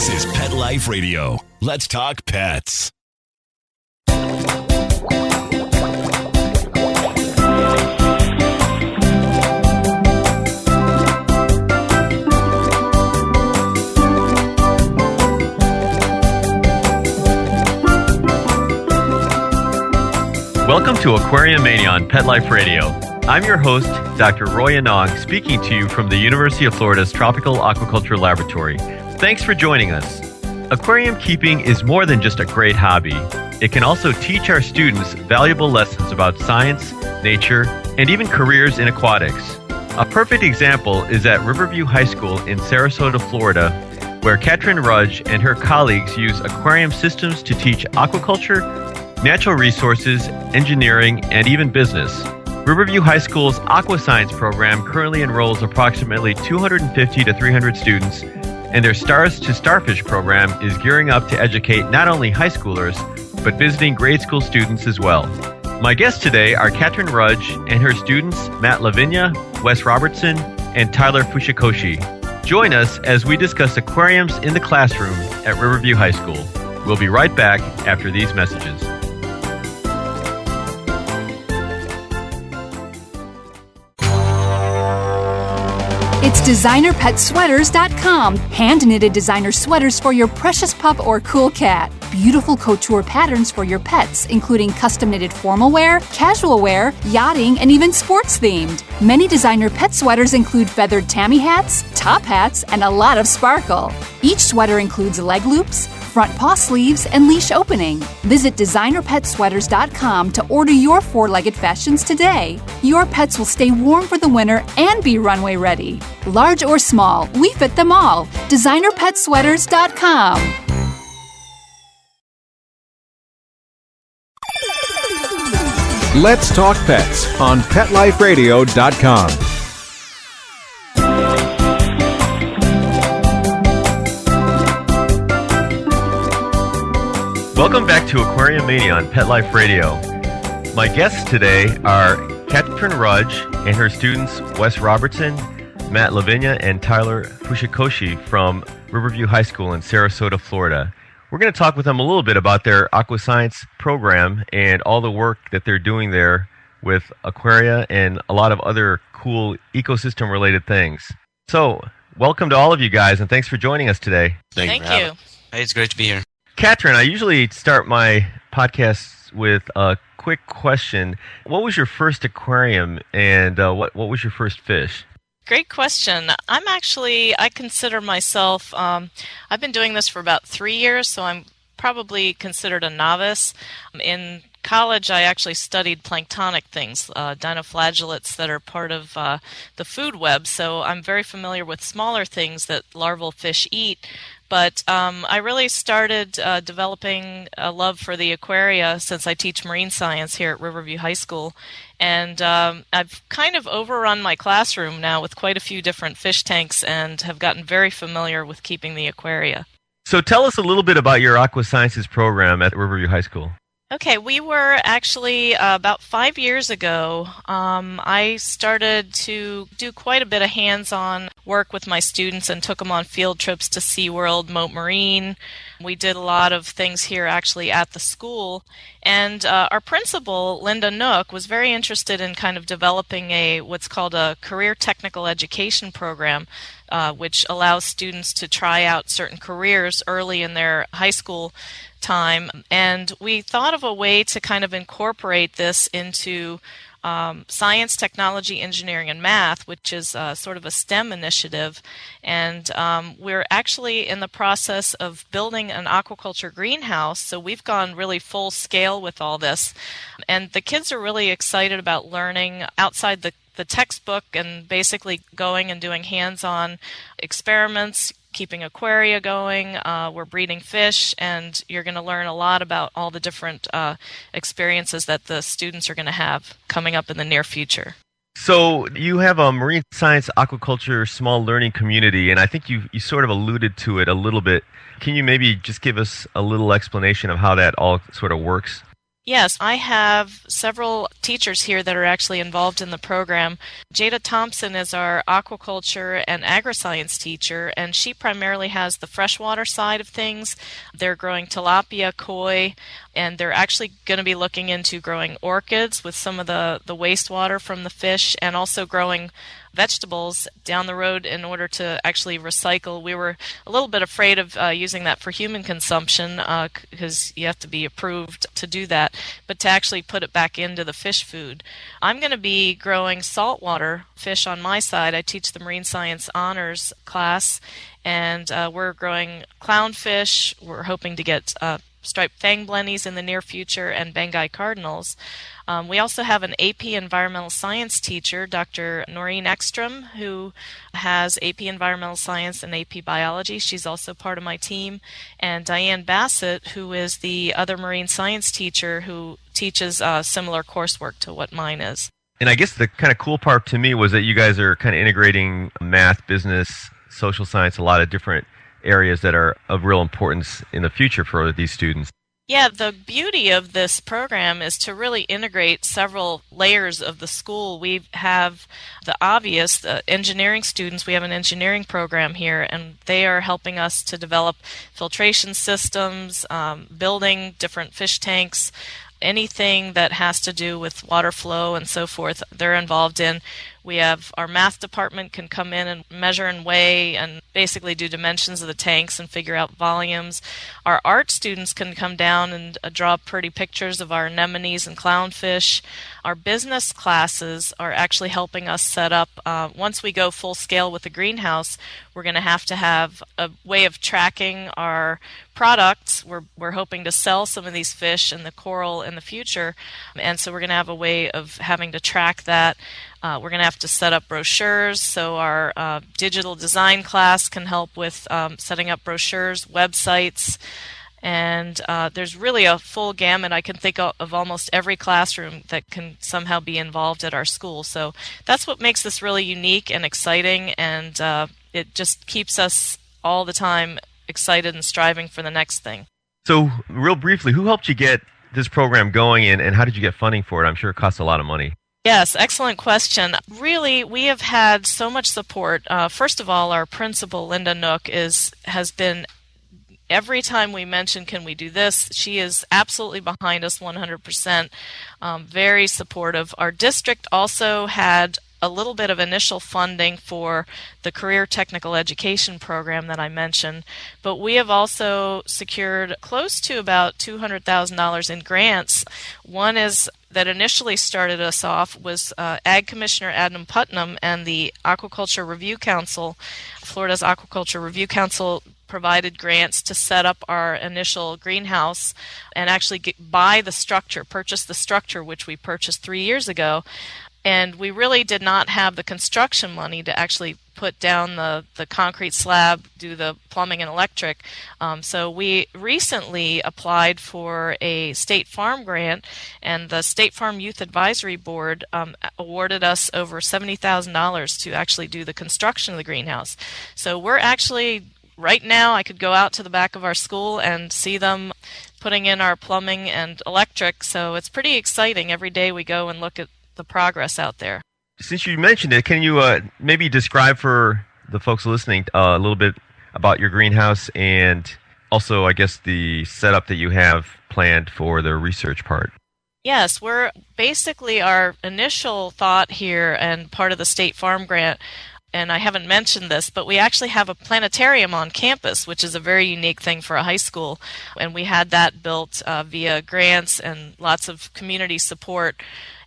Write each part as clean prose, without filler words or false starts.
This is Pet Life Radio. Let's talk pets. Welcome to Aquariumania on Pet Life Radio. I'm your host, Dr. Roy Anong, speaking to you from the University of Florida's Tropical Aquaculture Laboratory. Thanks for joining us. Aquarium keeping is more than just a great hobby. It can also teach our students valuable lessons about science, nature, and even careers in aquatics. A perfect example is at Riverview High School in Sarasota, Florida, where Katrin Rudge and her colleagues use aquarium systems to teach aquaculture, natural resources, engineering, and even business. Riverview High School's Aquascience program currently enrolls approximately 250 to 300 students, and their Stars to Starfish program is gearing up to educate not only high schoolers, but visiting grade school students as well. My guests today are Katrin Rudge and her students Matt LaVigna, Wes Robertson, and Tyler Fushikoshi. Join us as we discuss aquariums in the classroom at Riverview High School. We'll be right back after these messages. It's designerpetsweaters.com. Hand-knitted designer sweaters for your precious pup or cool cat. Beautiful couture patterns for your pets, including custom-knitted formal wear, casual wear, yachting, and even sports-themed. Many designer pet sweaters include feathered tammy hats, top hats, and a lot of sparkle. Each sweater includes leg loops, front paw sleeves, and leash opening. Visit designerpetsweaters.com to order your four-legged fashions today. Your pets will stay warm for the winter and be runway ready. Large or small, we fit them all. designerpetsweaters.com. Let's Talk Pets on PetLifeRadio.com. Welcome back to Aquariumania on Pet Life Radio. My guests today are Katrin Rudge and her students Wes Robertson, Matt LaVigna, and Tyler Fushikoshi from Riverview High School in Sarasota, Florida. We're going to talk with them a little bit about their Aquascience program and all the work that they're doing there with Aquaria and a lot of other cool ecosystem-related things. So, welcome to all of you guys, and thanks for joining us today. Thank you. Hey, it's great to be here. Katrin, I usually start my podcasts with a quick question. What was your first aquarium, and what was your first fish? Great question. I consider myself, I've been doing this for about 3 years, so I'm probably considered a novice. In college, I actually studied planktonic things, dinoflagellates that are part of the food web, so I'm very familiar with smaller things that larval fish eat. But I really started developing a love for the aquaria since I teach marine science here at Riverview High School. And I've kind of overrun my classroom now with quite a few different fish tanks and have gotten very familiar with keeping the aquaria. So tell us a little bit about your Aquasciences program at Riverview High School. Okay, we were actually about 5 years ago, I started to do quite a bit of hands-on work with my students and took them on field trips to SeaWorld, Mote Marine. We did a lot of things here actually at the school. And our principal, Linda Nook, was very interested in kind of developing what's called a career technical education program, which allows students to try out certain careers early in their high school time. And we thought of a way to kind of incorporate this into science, technology, engineering, and math, which is sort of a STEM initiative. And we're actually in the process of building an aquaculture greenhouse, so we've gone really full scale with all this. And the kids are really excited about learning outside the textbook and basically going and doing hands-on experiments, keeping aquaria going. We're breeding fish, and you're going to learn a lot about all the different experiences that the students are going to have coming up in the near future. So you have a marine science aquaculture small learning community, and I think you sort of alluded to it a little bit. Can you maybe just give us a little explanation of how that all sort of works? Yes, I have several teachers here that are actually involved in the program. Jada Thompson is our aquaculture and agriscience teacher, and she primarily has the freshwater side of things. They're growing tilapia, koi, and they're actually going to be looking into growing orchids with some of the wastewater from the fish, and also growing vegetables down the road in order to actually recycle. We were a little bit afraid of using that for human consumption because you have to be approved to do that, but to actually put it back into the fish food. I'm going to be growing saltwater fish on my side. I teach the Marine Science Honors class, and we're growing clownfish. We're hoping to get striped fang blennies in the near future and Bengai cardinals. We also have an AP Environmental Science teacher, Dr. Noreen Ekstrom, who has AP Environmental Science and AP Biology. She's also part of my team. And Diane Bassett, who is the other Marine Science teacher who teaches similar coursework to what mine is. And I guess the kind of cool part to me was that you guys are kind of integrating math, business, social science, a lot of different areas that are of real importance in the future for these students. Yeah, the beauty of this program is to really integrate several layers of the school. We have the obvious, the engineering students. We have an engineering program here, and they are helping us to develop filtration systems, building different fish tanks, anything that has to do with water flow and so forth, they're involved in. We have our math department can come in and measure and weigh and basically do dimensions of the tanks and figure out volumes. Our art students can come down and draw pretty pictures of our anemones and clownfish. Our business classes are actually helping us set up, once we go full scale with the greenhouse, we're going to have a way of tracking our products. We're hoping to sell some of these fish and the coral in the future, and so we're going to have a way of having to track that. We're going to have to set up brochures, so our digital design class can help with setting up brochures, websites, and there's really a full gamut. I can think of almost every classroom that can somehow be involved at our school. So that's what makes this really unique and exciting, and it just keeps us all the time excited and striving for the next thing. So real briefly, who helped you get this program going, and how did you get funding for it? I'm sure it costs a lot of money. Yes, excellent question. Really, we have had so much support. First of all, our principal, Linda Nook, has been, every time we mention, can we do this, she is absolutely behind us 100%, very supportive. Our district also had a little bit of initial funding for the career technical education program that I mentioned, but we have also secured close to about $200,000 in grants. One is that initially started us off was Ag Commissioner Adam Putnam and the Aquaculture Review Council. Florida's Aquaculture Review Council provided grants to set up our initial greenhouse and actually buy the structure, purchase the structure, which we purchased 3 years ago. And we really did not have the construction money to actually put down the concrete slab, do the plumbing and electric. So we recently applied for a State Farm grant, and the State Farm Youth Advisory Board awarded us over $70,000 to actually do the construction of the greenhouse. So we're actually, right now, I could go out to the back of our school and see them putting in our plumbing and electric. So it's pretty exciting. Every day we go and look at the progress out there. Since you mentioned it, can you maybe describe for the folks listening a little bit about your greenhouse and also, I guess, the setup that you have planned for the research part? Yes, we're basically, our initial thought here and part of the State Farm grant, and I haven't mentioned this, but we actually have a planetarium on campus, which is a very unique thing for a high school, and we had that built via grants and lots of community support.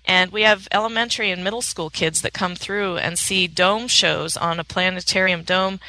And we have elementary and middle school kids that come through and see dome shows on a planetarium dome.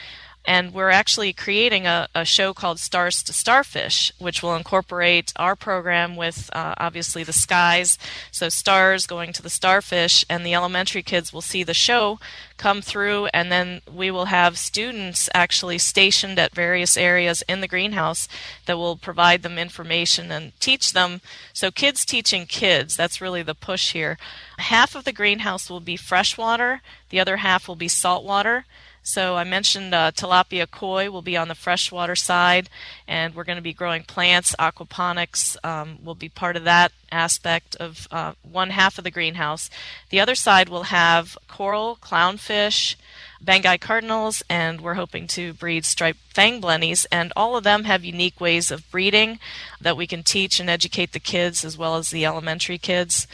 And we're actually creating a show called Stars to Starfish, which will incorporate our program with obviously the skies. So stars going to the starfish, and the elementary kids will see the show come through, and then we will have students actually stationed at various areas in the greenhouse that will provide them information and teach them. So kids teaching kids, that's really the push here. Half of the greenhouse will be freshwater, the other half will be saltwater. So I mentioned tilapia koi will be on the freshwater side, and we're going to be growing plants. Aquaponics will be part of that aspect of one half of the greenhouse. The other side will have coral, clownfish, Bengai cardinals, and we're hoping to breed striped fang blennies, and all of them have unique ways of breeding that we can teach and educate the kids as well as the elementary kids.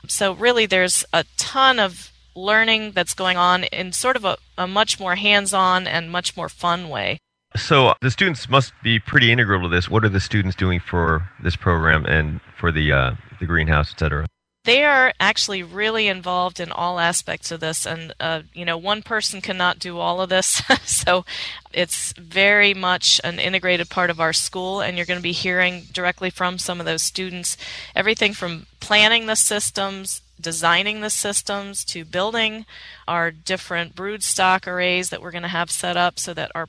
So really there's a ton of learning that's going on in sort of a much more hands-on and much more fun way. So the students must be pretty integral to this. What are the students doing for this program and for the greenhouse, et cetera? They are actually really involved in all aspects of this, and one person cannot do all of this, so it's very much an integrated part of our school, and you're going to be hearing directly from some of those students everything from planning the systems, designing the systems, to building our different brood stock arrays that we're going to have set up so that our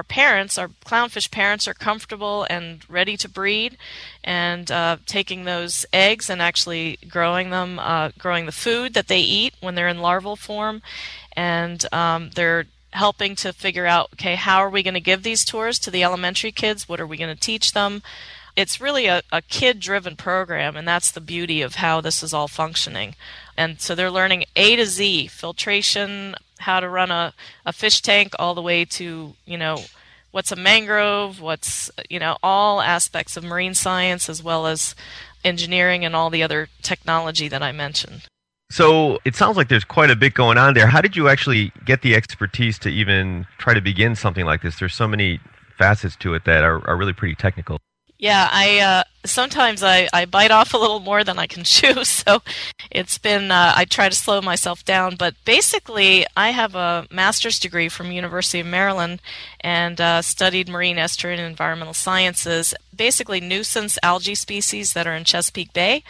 clownfish parents are comfortable and ready to breed, and taking those eggs and actually growing them, growing the food that they eat when they're in larval form, and they're helping to figure out, okay, how are we going to give these tours to the elementary kids? What are we going to teach them? It's really a kid-driven program, and that's the beauty of how this is all functioning. And so they're learning A to Z, filtration, how to run a fish tank, all the way to, what's a mangrove, what's, all aspects of marine science, as well as engineering and all the other technology that I mentioned. So it sounds like there's quite a bit going on there. How did you actually get the expertise to even try to begin something like this? There's so many facets to it that are really pretty technical. Yeah, I sometimes I bite off a little more than I can chew, so it's been, I try to slow myself down. But basically, I have a master's degree from University of Maryland and studied marine estuary and environmental sciences, basically nuisance algae species that are in Chesapeake Bay.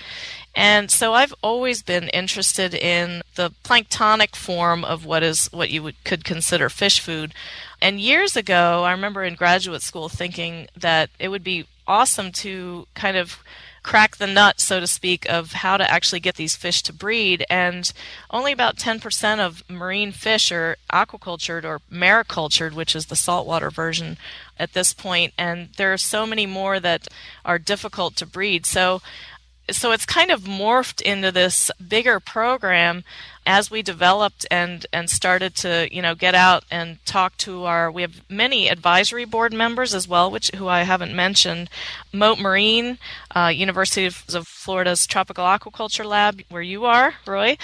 And so I've always been interested in the planktonic form of what you could consider fish food. And years ago, I remember in graduate school thinking that it would be awesome to kind of crack the nut, so to speak, of how to actually get these fish to breed. And only about 10% of marine fish are aquacultured or maricultured, which is the saltwater version at this point. And there are so many more that are difficult to breed. So it's kind of morphed into this bigger program as we developed and started to, get out and talk to we have many advisory board members as well, who I haven't mentioned. Moat Marine, University of Florida's Tropical Aquaculture Lab, where you are, Roy,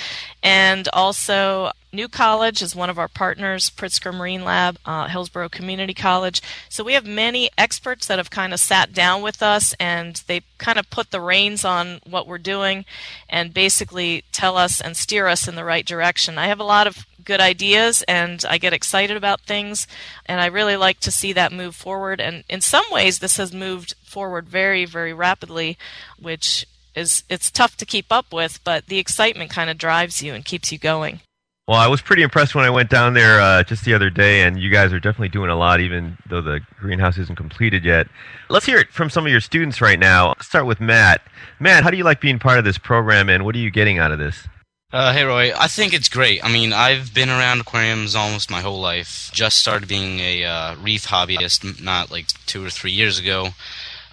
and also New College is one of our partners, Pritzker Marine Lab, Hillsborough Community College. So we have many experts that have kind of sat down with us, and they kind of put the reins on what we're doing and basically tell us and steer us in the right direction. I have a lot of good ideas, and I get excited about things, and I really like to see that move forward. And in some ways, this has moved forward very, very rapidly, which it's tough to keep up with, but the excitement kind of drives you and keeps you going. Well, I was pretty impressed when I went down there just the other day, and you guys are definitely doing a lot, even though the greenhouse isn't completed yet. Let's hear it from some of your students right now. Let's start with Matt. Matt, how do you like being part of this program, and what are you getting out of this? Hey, Roy. I think it's great. I mean, I've been around aquariums almost my whole life. Just started being a reef hobbyist not like 2 or 3 years ago.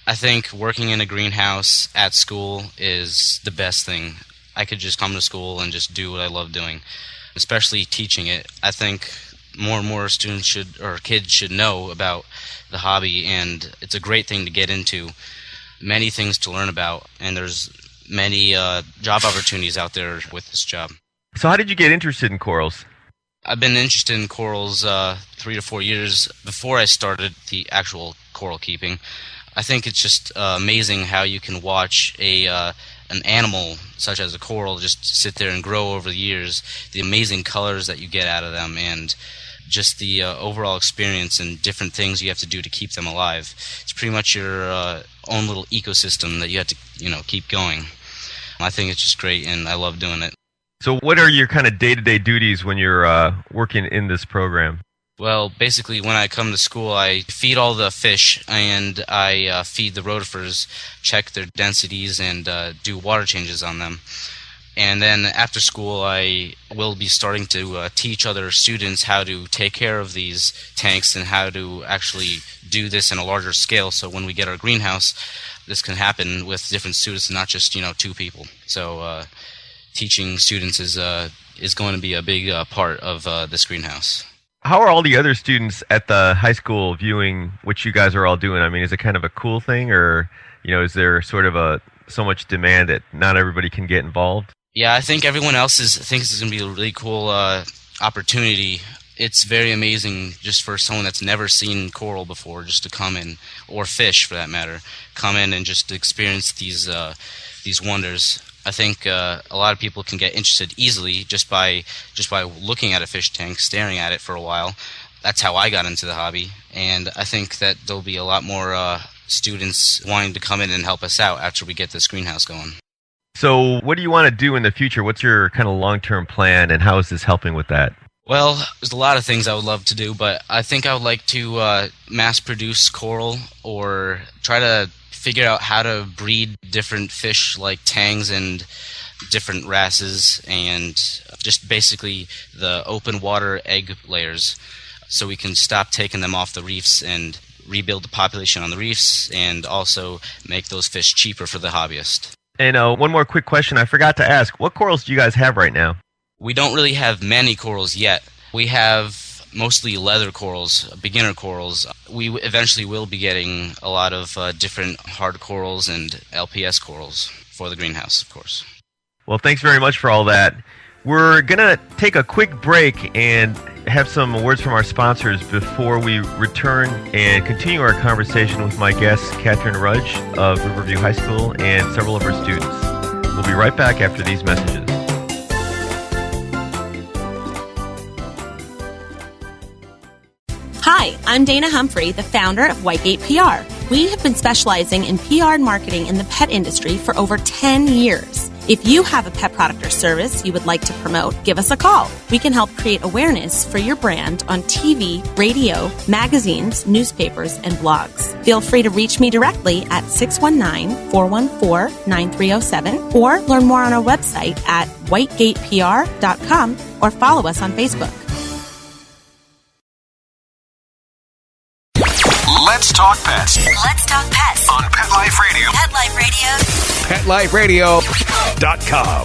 I think working in a greenhouse at school is the best thing. I could just come to school and just do what I love doing, especially teaching it. I think more and more students kids should know about the hobby, and it's a great thing to get into. Many things to learn about, and there's many job opportunities out there with this job. So how did you get interested in corals? I've been interested in corals 3 to 4 years before I started the actual coral keeping. I think it's just amazing how you can watch an animal such as a coral just sit there and grow over the years, the amazing colors that you get out of them, and just the overall experience and different things you have to do to keep them alive. It's pretty much your own little ecosystem that you have to keep going. I think it's just great, and I love doing it. So what are your kind of day-to-day duties when you're working in this program? Well, basically, when I come to school, I feed all the fish, and I feed the rotifers, check their densities, and do water changes on them. And then after school, I will be starting to teach other students how to take care of these tanks and how to actually do this in a larger scale. So when we get our greenhouse, this can happen with different students, not just 2 people. So teaching students is going to be a big part of this greenhouse. How are all the other students at the high school viewing what you guys are all doing? I mean, is it kind of a cool thing, or is there sort of so much demand that not everybody can get involved? Yeah, I think everyone else thinks it's going to be a really cool opportunity. It's very amazing just for someone that's never seen coral before, just to come in, or fish for that matter, come in and just experience these wonders. I think a lot of people can get interested easily just by looking at a fish tank, staring at it for a while. That's how I got into the hobby, and I think that there'll be a lot more students wanting to come in and help us out after we get this greenhouse going. So what do you want to do in the future? What's your kind of long-term plan, and how is this helping with that? Well, there's a lot of things I would love to do, but I think I would like to mass-produce coral, or try to figure out how to breed different fish like tangs and different wrasses, and just basically the open water egg layers, so we can stop taking them off the reefs and rebuild the population on the reefs, and also make those fish cheaper for the hobbyist. And one more quick question I forgot to ask. What corals do you guys have right now? We don't really have many corals yet. We have mostly leather corals, beginner corals. We eventually will be getting a lot of different hard corals and LPS corals for the greenhouse, of course. Well, thanks very much for all that. We're going to take a quick break and have some words from our sponsors before we return and continue our conversation with my guest, Katrin Rudge of Riverview High School, and several of her students. We'll be right back after these messages. Hi, I'm Dana Humphrey, the founder of Whitegate PR. We have been specializing in PR and marketing in the pet industry for over 10 years. If you have a pet product or service you would like to promote, give us a call. We can help create awareness for your brand on TV, radio, magazines, newspapers, and blogs. Feel free to reach me directly at 619-414-9307 or learn more on our website at whitegatepr.com or follow us on Facebook. Let's talk pets Let's talk pets on Pet Life Radio. Pet Life Radio. PetLifeRadio.com.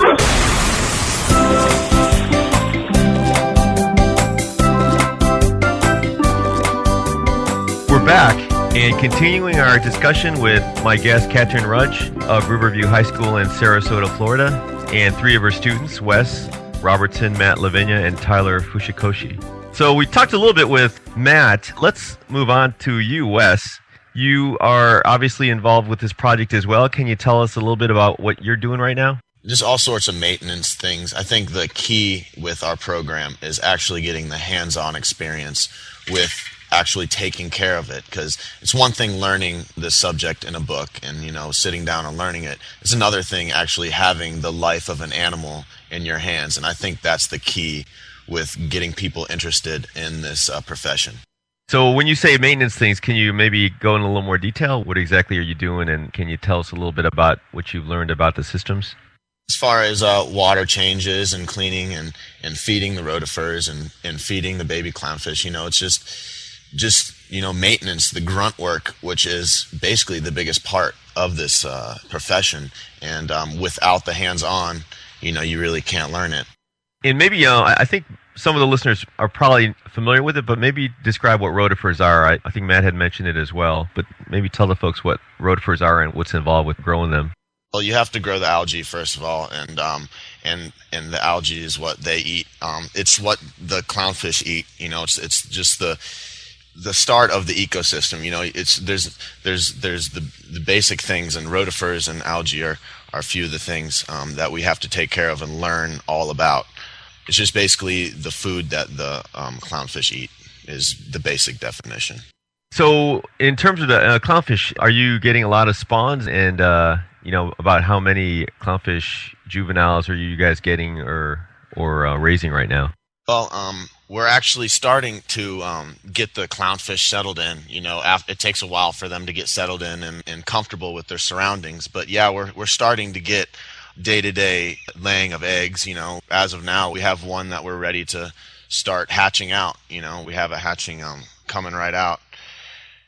We're back and continuing our discussion with my guest, Katrin Rudge of Riverview High School in Sarasota, Florida, and 3 of her students, Wes Robertson, Matt LaVigna, and Tyler Fushikoshi. So we talked a little bit with Matt. Let's move on to you, Wes. You are obviously involved with this project as well. Can you tell us a little bit about what you're doing right now? Just all sorts of maintenance things. I think the key with our program is actually getting the hands-on experience with actually taking care of it, because it's one thing learning the subject in a book and sitting down and learning it. It's another thing actually having the life of an animal in your hands, and I think that's the key with getting people interested in this profession. So when you say maintenance things, can you maybe go in a little more detail? What exactly are you doing, and can you tell us a little bit about what you've learned about the systems? As far as water changes and cleaning and feeding the rotifers and feeding the baby clownfish, it's just maintenance, the grunt work, which is basically the biggest part of this profession. And without the hands-on, you really can't learn it. And maybe, I think some of the listeners are probably familiar with it, but maybe describe what rotifers are. I think Matt had mentioned it as well, but maybe tell the folks what rotifers are and what's involved with growing them. Well, you have to grow the algae first of all, and the algae is what they eat. It's what the clownfish eat. It's just the start of the ecosystem. There's the basic things, and rotifers and algae are a few of the things that we have to take care of and learn all about. It's just basically the food that the clownfish eat is the basic definition. So in terms of the clownfish, are you getting a lot of spawns? And, about how many clownfish juveniles are you guys getting or raising right now? Well, we're actually starting to get the clownfish settled in. It takes a while for them to get settled in and comfortable with their surroundings. But yeah, we're starting to get day-to-day laying of eggs. As of now, we have one that we're ready to start hatching out. We have a hatching coming right out.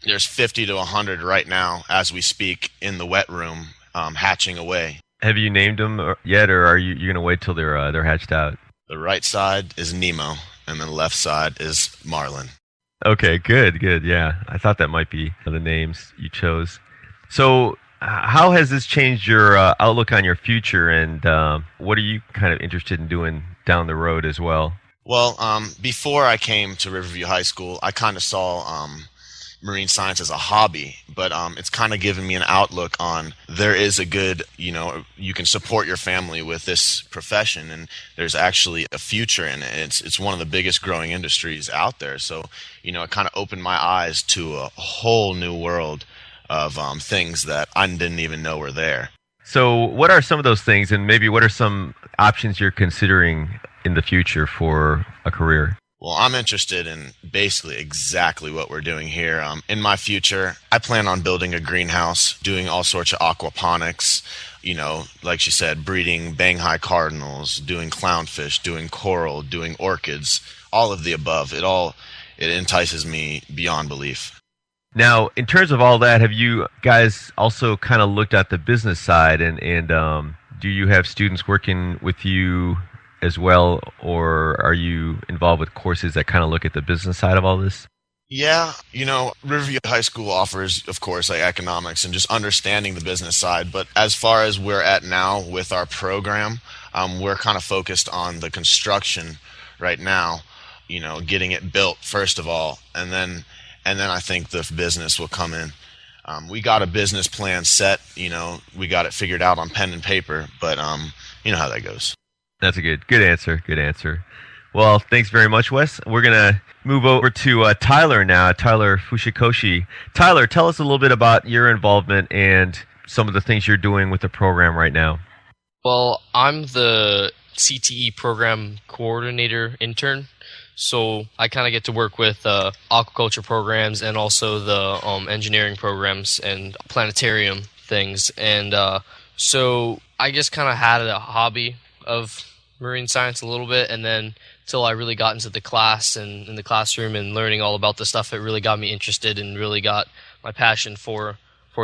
There's 50 to 100 right now as we speak in the wet room, hatching away. Have you named them yet, or are you going to wait till they're hatched out? The right side is Nemo, and the left side is Marlin. Okay, good. Yeah, I thought that might be the names you chose. So how has this changed your outlook on your future, and what are you kind of interested in doing down the road as well? Well, before I came to Riverview High School, I kind of saw marine science as a hobby, but it's kind of given me an outlook on there is a good, you can support your family with this profession, and there's actually a future in it. It's one of the biggest growing industries out there. So, it kind of opened my eyes to a whole new world of things that I didn't even know were there. So what are some of those things, and maybe what are some options you're considering in the future for a career? Well, I'm interested in basically exactly what we're doing here. In my future, I plan on building a greenhouse, doing all sorts of aquaponics, like she said, breeding Banghai cardinals, doing clownfish, doing coral, doing orchids, all of the above. It entices me beyond belief. Now, in terms of all that, have you guys also kind of looked at the business side, and do you have students working with you as well, or are you involved with courses that kind of look at the business side of all this? Yeah, Riverview High School offers, of course, like economics and just understanding the business side. But as far as we're at now with our program, we're kind of focused on the construction right now, getting it built first of all, and then I think the business will come in. We got a business plan set, we got it figured out on pen and paper, but you know how that goes. That's a good answer. Well, thanks very much, Wes. We're going to move over to Tyler now, Tyler Fushikoshi. Tyler, tell us a little bit about your involvement and some of the things you're doing with the program right now. Well, I'm the CTE program coordinator intern, so I kind of get to work with aquaculture programs and also the engineering programs and planetarium things. And so I just kind of had a hobby of marine science a little bit, and then till I really got into the class and in the classroom and learning all about the stuff, it really got me interested and really got my passion for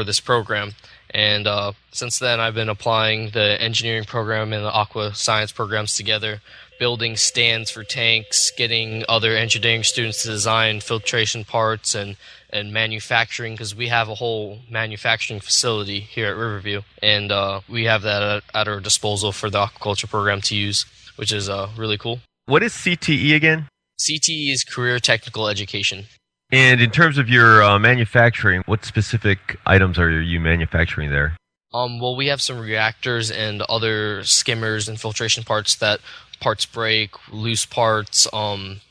this program. And since then, I've been applying the engineering program and the Aquascience programs together, building stands for tanks, getting other engineering students to design filtration parts and manufacturing, because we have a whole manufacturing facility here at Riverview, and we have that at our disposal for the aquaculture program to use, which is really cool. What is CTE again? CTE is Career Technical Education. And in terms of your manufacturing, what specific items are you manufacturing there? Well, we have some reactors and other skimmers and filtration parts that parts break, loose parts, and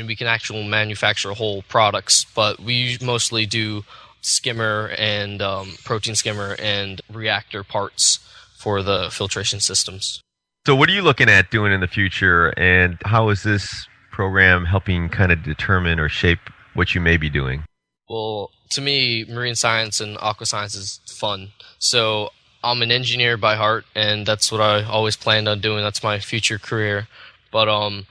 we can actually manufacture whole products, but we mostly do skimmer and protein skimmer and reactor parts for the filtration systems. So what are you looking at doing in the future, and how is this program helping kind of determine or shape what you may be doing? Well, to me, marine science and aquascience is fun. So I'm an engineer by heart, and that's what I always planned on doing. That's my future career. But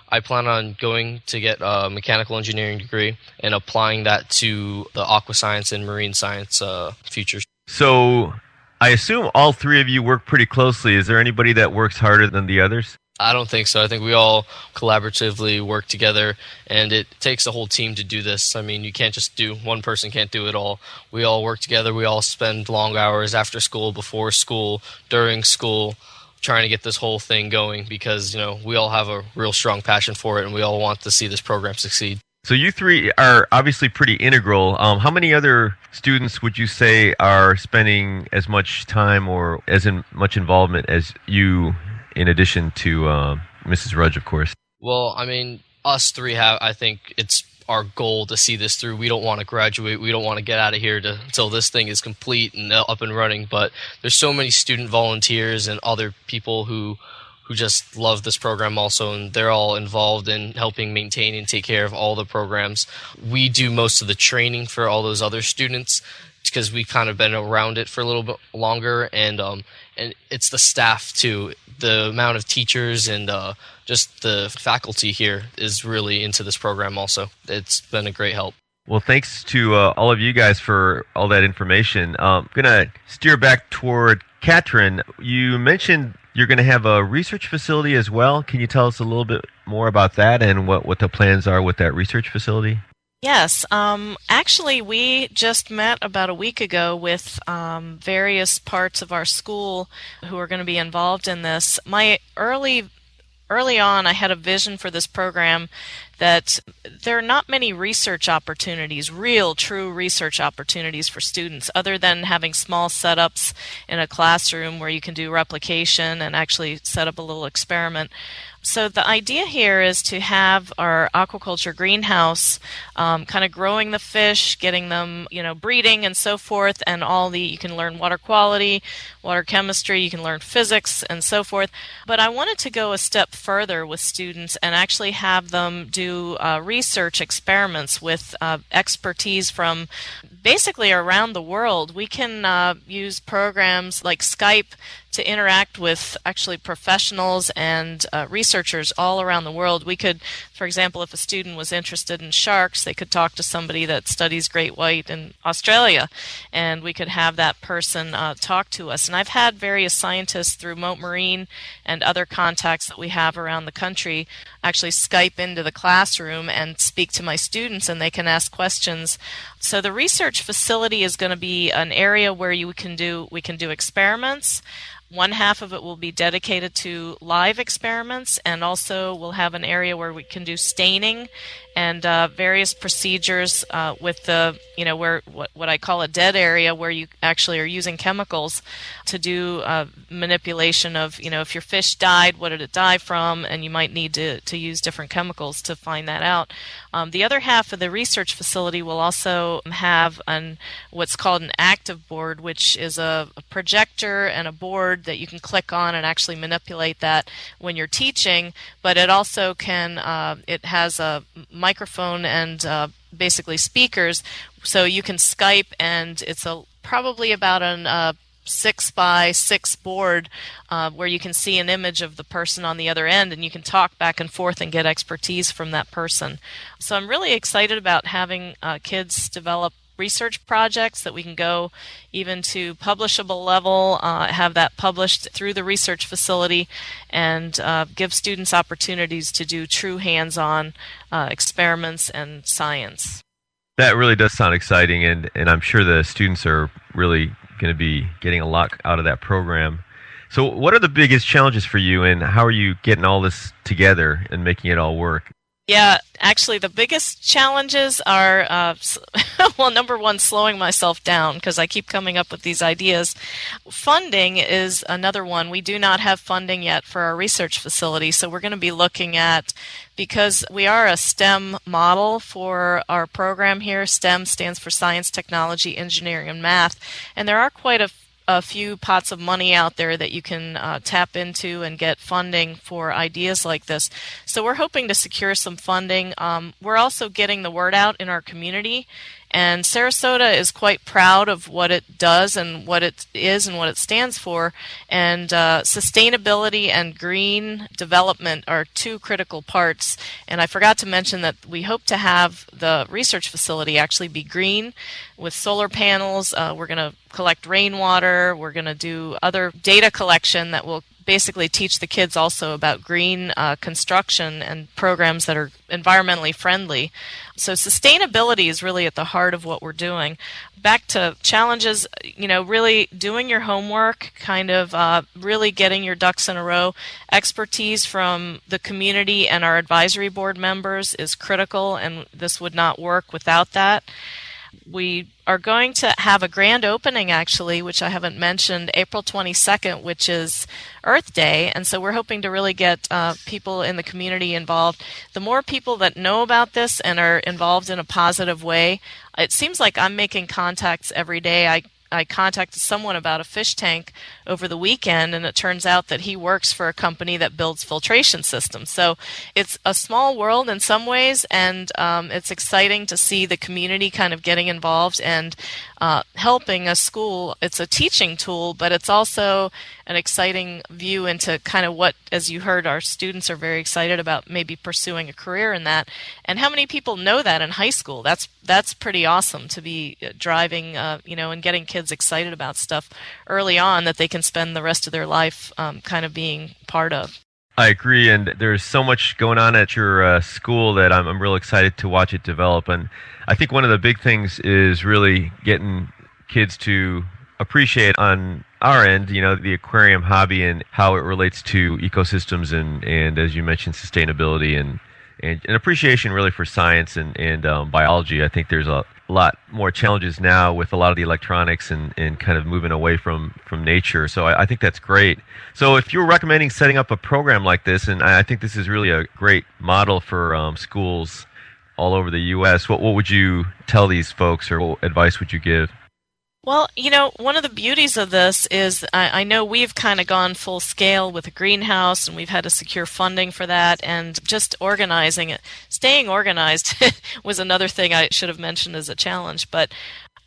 I plan on going to get a mechanical engineering degree and applying that to the aquascience and marine science futures. So I assume all three of you work pretty closely. Is there anybody that works harder than the others? I don't think so. I think we all collaboratively work together, and it takes a whole team to do this. I mean, you can't just one person can't do it all. We all work together. We all spend long hours after school, before school, during school, trying to get this whole thing going because, we all have a real strong passion for it, and we all want to see this program succeed. So you three are obviously pretty integral. How many other students would you say are spending as much time or much involvement as you, in addition to Mrs. Rudge, of course? Well, I mean, us three I think it's our goal to see this through. We don't want to graduate. We don't want to get out of here until this thing is complete and up and running. But there's so many student volunteers and other people who just love this program also, and they're all involved in helping maintain and take care of all the programs. We do most of the training for all those other students because we've kind of been around it for a little bit longer, and and it's the staff too. The amount of teachers and just the faculty here is really into this program also. It's been a great help. Well, thanks to all of you guys for all that information. I'm going to steer back toward Katrin. You mentioned you're going to have a research facility as well. Can you tell us a little bit more about that and what the plans are with that research facility? Yes. Actually, we just met about a week ago with various parts of our school who are going to be involved in this. Early on, I had a vision for this program that there are not many research opportunities, real, true research opportunities for students, other than having small setups in a classroom where you can do replication and actually set up a little experiment. So the idea here is to have our aquaculture greenhouse kind of growing the fish, getting them, breeding and so forth, and you can learn water quality, water chemistry, you can learn physics and so forth. But I wanted to go a step further with students and actually have them do research experiments with expertise from basically around the world. We can use programs like Skype to interact with actually professionals and researchers all around the world. We could, for example, if a student was interested in sharks, they could talk to somebody that studies great white in Australia, and we could have that person talk to us. And I've had various scientists through Mote Marine and other contacts that we have around the country actually Skype into the classroom and speak to my students, and they can ask questions. So the research facility is going to be an area where we can do experiments. One half of it will be dedicated to live experiments, and also we'll have an area where we can do staining and various procedures with the, where what I call a dead area, where you actually are using chemicals to do manipulation of, if your fish died, what did it die from, and you might need to use different chemicals to find that out. The other half of the research facility will also have what's called an active board, which is a projector and a board that you can click on and actually manipulate that when you're teaching, but it also it has a microphone and basically speakers, so you can Skype, and it's probably about a 6x6 board where you can see an image of the person on the other end, and you can talk back and forth and get expertise from that person. So I'm really excited about having kids develop research projects that we can go even to publishable level, have that published through the research facility, and give students opportunities to do true hands-on experiments and science. That really does sound exciting, and I'm sure the students are really going to be getting a lot out of that program. So what are the biggest challenges for you, and how are you getting all this together and making it all work? Yeah, actually, the biggest challenges are, number one, slowing myself down because I keep coming up with these ideas. Funding is another one. We do not have funding yet for our research facility, so we're going to be looking at, because we are a STEM model for our program here. STEM stands for Science, Technology, Engineering, and Math, and there are quite a few pots of money out there that you can tap into and get funding for ideas like this. So we're hoping to secure some funding. We're also getting the word out in our community, and Sarasota is quite proud of what it does and what it is and what it stands for. And sustainability and green development are two critical parts. And I forgot to mention that we hope to have the research facility actually be green with solar panels. We're going to collect rainwater. We're going to do other data collection that will basically teach the kids also about green construction and programs that are environmentally friendly. So sustainability is really at the heart of what we're doing. Back to challenges, really doing your homework, kind of really getting your ducks in a row. Expertise from the community and our advisory board members is critical, and this would not work without that. We are going to have a grand opening, actually, which I haven't mentioned, April 22nd, which is Earth Day, and so we're hoping to really get people in the community involved. The more people that know about this and are involved in a positive way, it seems like I'm making contacts every day. I contacted someone about a fish tank over the weekend, and it turns out that he works for a company that builds filtration systems. So it's a small world in some ways, and it's exciting to see the community kind of getting involved and helping a school. It's a teaching tool, but it's also an exciting view into kind of what, as you heard, our students are very excited about maybe pursuing a career in that. And how many people know that in high school? That's pretty awesome to be driving, and getting kids excited about stuff early on that they can spend the rest of their life kind of being part of. I agree, and there's so much going on at your school that I'm real excited to watch it develop. And I think one of the big things is really getting kids to appreciate on our end, the aquarium hobby and how it relates to ecosystems and as you mentioned, sustainability and an appreciation really for science and biology. I think there's a lot more challenges now with a lot of the electronics and kind of moving away from nature. So I think that's great. So if you're recommending setting up a program like this, and I think this is really a great model for schools all over the U.S., what would you tell these folks, or what advice would you give? Well, one of the beauties of this is I know we've kind of gone full scale with a greenhouse, and we've had to secure funding for that, and just organizing it. Staying organized was another thing I should have mentioned as a challenge. But,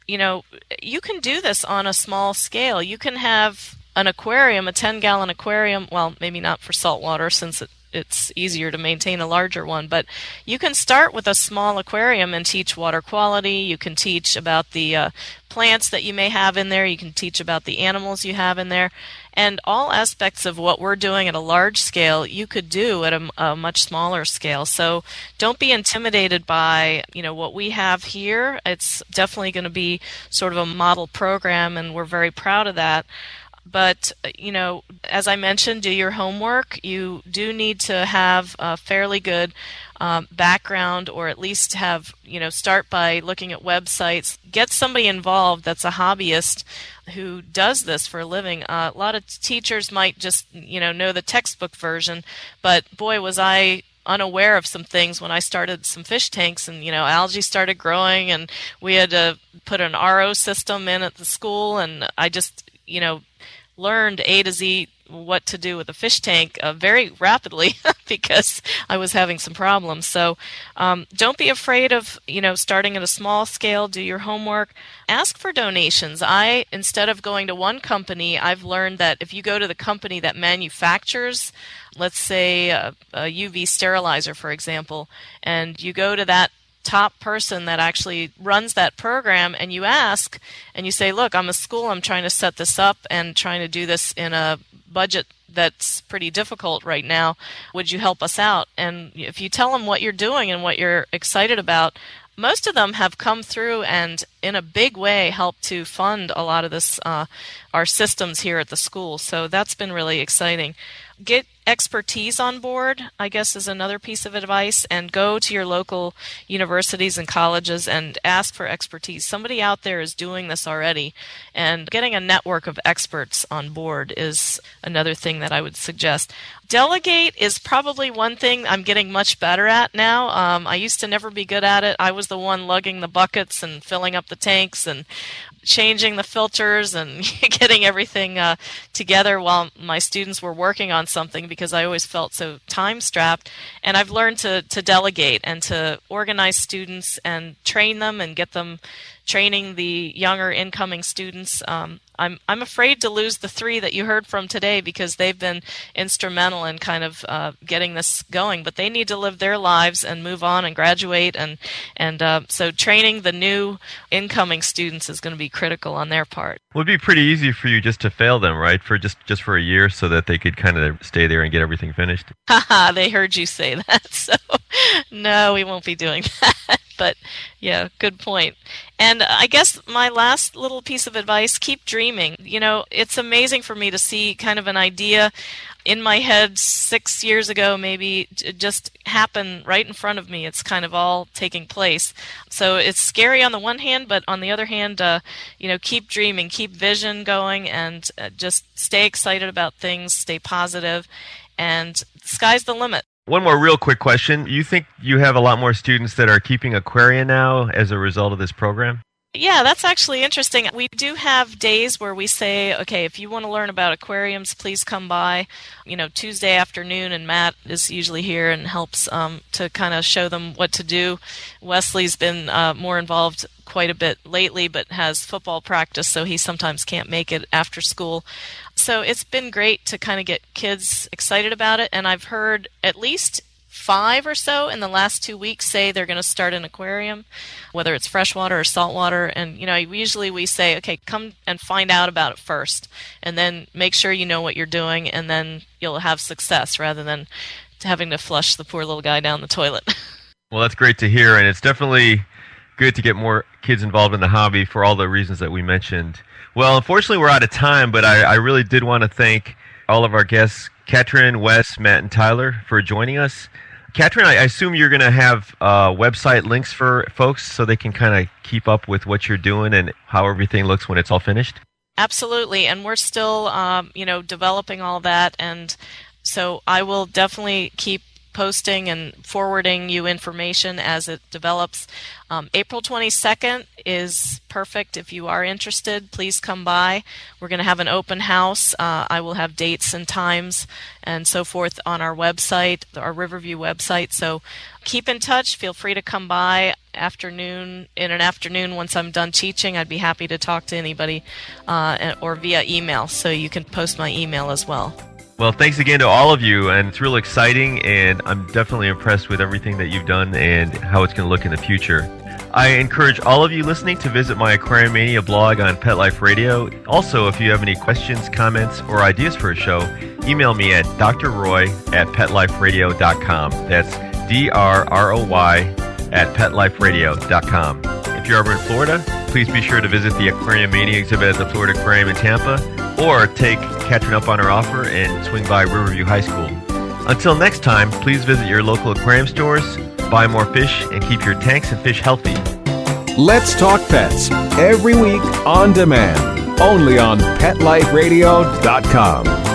you can do this on a small scale. You can have an aquarium, a 10-gallon aquarium, well, maybe not for saltwater since it's easier to maintain a larger one, but you can start with a small aquarium and teach water quality. You can teach about the plants that you may have in there. You can teach about the animals you have in there. And all aspects of what we're doing at a large scale, you could do at a much smaller scale. So don't be intimidated by, what we have here. It's definitely going to be sort of a model program, and we're very proud of that. But, as I mentioned, do your homework. You do need to have a fairly good background, or at least have, start by looking at websites. Get somebody involved that's a hobbyist who does this for a living. A lot of teachers might just, know the textbook version, but boy, was I unaware of some things when I started some fish tanks, and algae started growing, and we had to put an RO system in at the school, and I just learned A to Z what to do with a fish tank very rapidly because I was having some problems. So don't be afraid of starting at a small scale. Do your homework. Ask for donations. Instead of going to one company, I've learned that if you go to the company that manufactures, let's say a UV sterilizer, for example, and you go to that top person that actually runs that program, and you ask and you say, look, I'm a school, I'm trying to set this up and trying to do this in a budget that's pretty difficult right now. Would you help us out? And if you tell them what you're doing and what you're excited about, most of them have come through and in a big way helped to fund a lot of this, our systems here at the school. So that's been really exciting. Get expertise on board, I guess, is another piece of advice, and go to your local universities and colleges and ask for expertise. Somebody out there is doing this already, and getting a network of experts on board is another thing that I would suggest. Delegate is probably one thing I'm getting much better at now. I used to never be good at it. I was the one lugging the buckets and filling up the tanks and changing the filters and getting everything together while my students were working on something, because I always felt so time-strapped. And I've learned to delegate and to organize students and train them and get them training the younger incoming students. I'm afraid to lose the 3 that you heard from today, because they've been instrumental in kind of getting this going. But they need to live their lives and move on and graduate, and so training the new incoming students is going to be critical on their part. It would be pretty easy for you just to fail them, right? For just for a year, so that they could kind of stay there and get everything finished. Haha, they heard you say that. So no, we won't be doing that. But yeah, good point. And I guess my last little piece of advice, keep dreaming. It's amazing for me to see kind of an idea in my head 6 years ago, maybe, just happen right in front of me. It's kind of all taking place. So it's scary on the one hand, but on the other hand, keep dreaming, keep vision going, and just stay excited about things, stay positive, and the sky's the limit. One more real quick question. You think you have a lot more students that are keeping Aquaria now as a result of this program? Yeah, that's actually interesting. We do have days where we say, okay, if you want to learn about aquariums, please come by, Tuesday afternoon, and Matt is usually here and helps to kind of show them what to do. Wesley's been more involved quite a bit lately, but has football practice, so he sometimes can't make it after school. So it's been great to kind of get kids excited about it, and I've heard at least 5 or so in the last 2 weeks say they're going to start an aquarium, whether it's freshwater or saltwater. And, usually we say, okay, come and find out about it first, and then make sure you know what you're doing, and then you'll have success rather than having to flush the poor little guy down the toilet. Well, that's great to hear, and it's definitely good to get more kids involved in the hobby for all the reasons that we mentioned. Well, unfortunately, we're out of time, but I really did want to thank all of our guests, Katrin, Wes, Matt, and Tyler, for joining us. Katrin, I assume you're going to have website links for folks so they can kind of keep up with what you're doing and how everything looks when it's all finished? Absolutely, and we're still, developing all that, and so I will definitely keep posting and forwarding you information as it develops. April 22nd is perfect. If you are interested, please come by. We're going to have an open house. I will have dates and times and so forth on our website, our Riverview website. So keep in touch. Feel free to come by in an afternoon once I'm done teaching. I'd be happy to talk to anybody or via email. So you can post my email as well. Well, thanks again to all of you, and it's really exciting, and I'm definitely impressed with everything that you've done and how it's going to look in the future. I encourage all of you listening to visit my Aquariumania blog on Pet Life Radio. Also, if you have any questions, comments, or ideas for a show, email me at drroy@petliferadio.com. That's drroy@petliferadio.com. If you're ever in Florida, please be sure to visit the Aquariumania exhibit at the Florida Aquarium in Tampa, or take Katrin up on her offer and swing by Riverview High School. Until next time, please visit your local aquarium stores, buy more fish, and keep your tanks and fish healthy. Let's Talk Pets, every week on demand, only on PetLifeRadio.com.